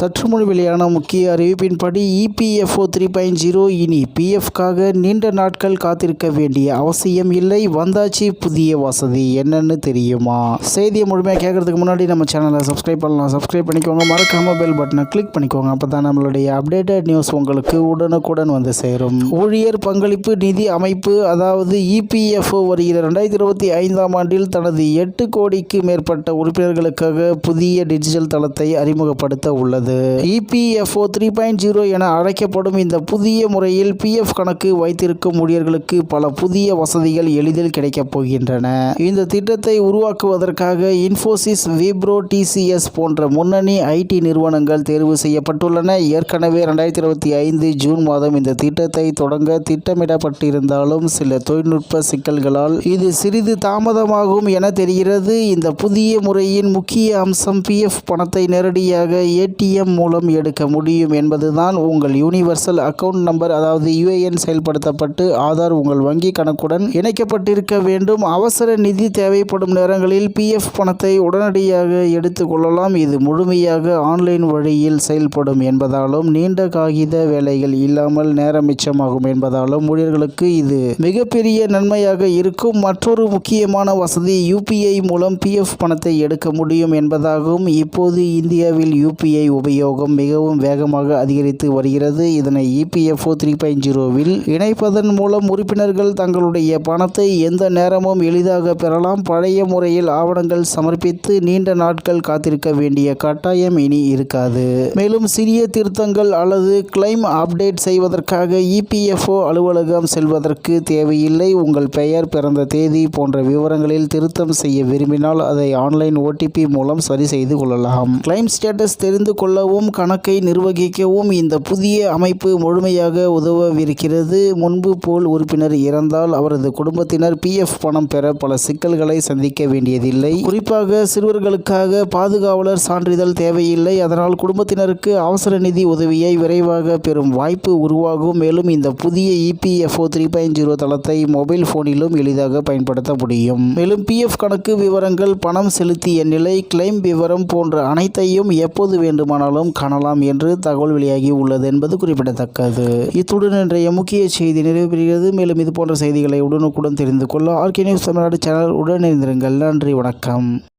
சற்று முன் வெளியான முக்கிய அறிவிப்பின்படி இபிஎஃப்ஓ 3.0 இனி பிஎஃப்காக நீண்ட நாட்கள் காத்திருக்க வேண்டிய அவசியம் இல்லை. வந்தாச்சு புதிய வசதி. என்னன்னு தெரியுமா? செய்தியை முழுமையாக கேட்கறதுக்கு முன்னாடி நம்ம சேனலை சப்ஸ்கிரைப் பண்ணலாம். சப்ஸ்கிரைப் பண்ணிக்கோங்க. மறக்காம பெல் பட்டனை கிளிக் பண்ணிக்கோங்க. அப்போ தான் நம்மளுடைய அப்டேட்டட் நியூஸ் உங்களுக்கு உடனுக்குடன் வந்து சேரும். ஊழியர் பங்களிப்பு நிதி அமைப்பு அதாவது இபிஎஃப்ஓ வருகிற 2025ஆம் ஆண்டில் தனது 8 கோடிக்கு மேற்பட்ட உறுப்பினர்களுக்காக புதிய டிஜிட்டல் தளத்தை அறிமுகப்படுத்த உள்ளது. இபிஎஃப்ஓ 3.0 என அழைக்கப்படும் இந்த புதிய முறையில் பிஎஃப் கணக்கு வைத்திருக்கும் ஊழியர்களுக்கு பல புதிய வசதிகள் எளிதில் கிடைக்கப் போகின்றன. இந்த திட்டத்தை உருவாக்குவதற்காக இன்ஃபோசிஸ், விப்ரோ, டிசிஎஸ் போன்ற முன்னணி ஐடி நிறுவனங்கள் தேர்வு செய்யப்பட்டுள்ளன. ஏற்கனவே 2025 ஜூன் மாதம் இந்த திட்டத்தை தொடங்க திட்டமிடப்பட்டிருந்தாலும் சில தொழில்நுட்ப சிக்கல்களால் இது சிறிது தாமதமாகும் என தெரிகிறது. இந்த புதிய முறையின் முக்கிய அம்சம் பிஎஃப் பணத்தை நேரடியாக ஏடிஎம் மூலம் எடுக்க முடியும் என்பதுதான். உங்கள் யூனிவர்சல் அக்கவுண்ட் நம்பர் அதாவது யுஏஎன் செயல்படுத்தப்பட்டு ஆதார் உங்கள் வங்கி கணக்குடன் இணைக்கப்பட்டிருக்க வேண்டும். அவசர நிதி தேவைப்படும் நேரங்களில் பிஎஃப் பணத்தை உடனடியாக எடுத்துக் கொள்ளலாம். இது முழுமையாக ஆன்லைன் வழியில் செயல்படும் என்பதாலும் நீண்ட காகித வேலைகள் இல்லாமல் நேரம் மிச்சமாகும் என்பதாலும் ஊழியர்களுக்கு இது மிகப்பெரிய நன்மையாக இருக்கும். மற்றொரு முக்கியமான வசதி யூபிஐ மூலம் பிஎஃப் பணத்தை எடுக்க முடியும் என்பதாகும். இப்போது இந்தியாவில் யூபிஐ உபயோகம் மிகவும் வேகமாக அதிகரித்து வருகிறது. இதனை இபிஎஃப்ஓ 3.0வில் இணைப்பதன் மூலம் உறுப்பினர்கள் தங்களுடைய பணத்தை எந்த நேரமும் எளிதாக பெறலாம். பழைய முறையில் ஆவணங்கள் சமர்ப்பித்து நீண்ட நாட்கள் காத்திருக்க வேண்டிய கட்டாயம் இனி இருக்காது. மேலும் சிறிய திருத்தங்கள் அல்லது கிளைம் அப்டேட் செய்வதற்காக இபிஎஃப்ஓ அலுவலகம் செல்வதற்கு தேவையில்லை. உங்கள் பெயர், பிறந்த தேதி போன்ற விவரங்களில் திருத்தம் செய்ய விரும்பினால் அதை ஆன்லைன் ஓடிபி மூலம் சரி செய்து கொள்ளலாம். கிளைம் ஸ்டேட்டஸ் தெரிந்து கொள்ளவும் கணக்கை நிர்வகிக்கவும் இந்த புதிய அமைப்பு முழுமையாக உதவவிருக்கிறது. முன்பு போல் உறுப்பினர் இறந்தால் அவரது குடும்பத்தினர் பிஎஃப் பணம் பெற பல சிக்கல்களை சந்திக்க வேண்டியதில்லை. குறிப்பாக சிறுவர்களுக்காக பாதுகாவலர் சான்றிதழ் தேவையில்லை. அதனால் குடும்பத்தினருக்கு அவசர நிதி உதவியை விரைவாக பெறும் வாய்ப்பு உருவாகும். மேலும் இந்த புதிய இபிஎஃப்ஓ 3.0 தளத்தை மொபைல் போனிலும் எளிதாக பயன்படுத்த முடியும். மேலும் பிஎஃப் கணக்கு விவரங்கள், பணம் செலுத்திய நிலை, கிளைம் விவரம் போன்ற அனைத்தையும் எப்போது வேண்டுமானாலும் காணலாம் என்று தகவல் வெளியாகி உள்ளது என்பது குறிப்பிடத்தக்கது. இத்துடன் இன்றைய முக்கிய செய்தி நிறைவு பெறுகிறது. மேலும் இது போன்ற செய்திகளை உடனுக்குடன் தெரிந்து கொள்ள ஆர்கே நியூஸ் தமிழ்நாடு சேனல் உடன் இணைந்திருங்கள். நன்றி, வணக்கம்.